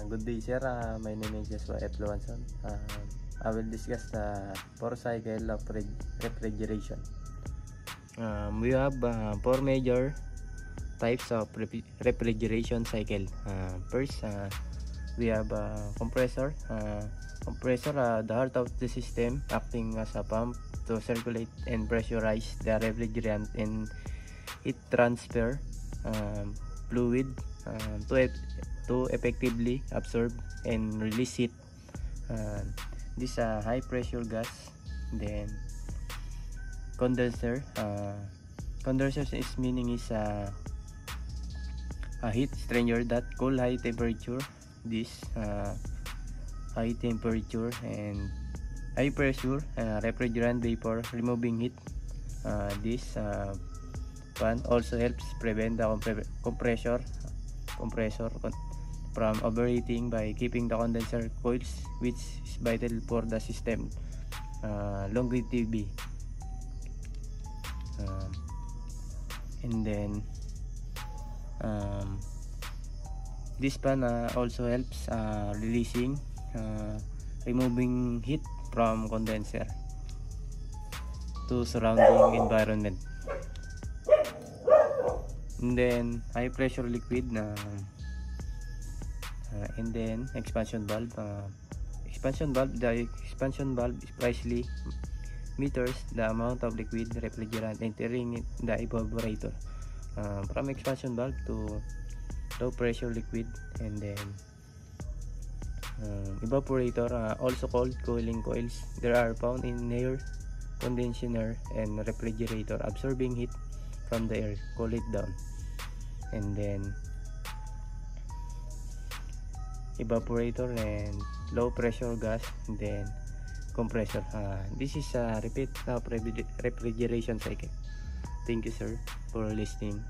Good day, sir. My name is Joshua F. Luanson. I will discuss the 4 cycle of refrigeration. We have 4 major types of refrigeration cycle. First, we have compressor. The heart of the system, acting as a pump to circulate and pressurize the refrigerant and heat transfer fluid to effectively absorb and release heat. This high pressure gas. Then condenser. Condenser is meaning is a heat exchanger that cool high temperature. This high temperature and high pressure refrigerant vapor removing heat. This fan also helps prevent the compressor from overheating by keeping the condenser coils, which is vital for the system longevity. And then this fan also helps releasing removing heat from condenser to surrounding environment. And then high pressure liquid and then expansion valve. The expansion valve precisely meters the amount of liquid refrigerant entering the evaporator from expansion valve to low pressure liquid. And then evaporator, also called cooling coils. They are found in air conditioner and refrigerator, absorbing heat from the air, cool it down. And then evaporator and low pressure gas, and then compressor. This is a repeat of refrigeration cycle. Thank you, sir, for listening.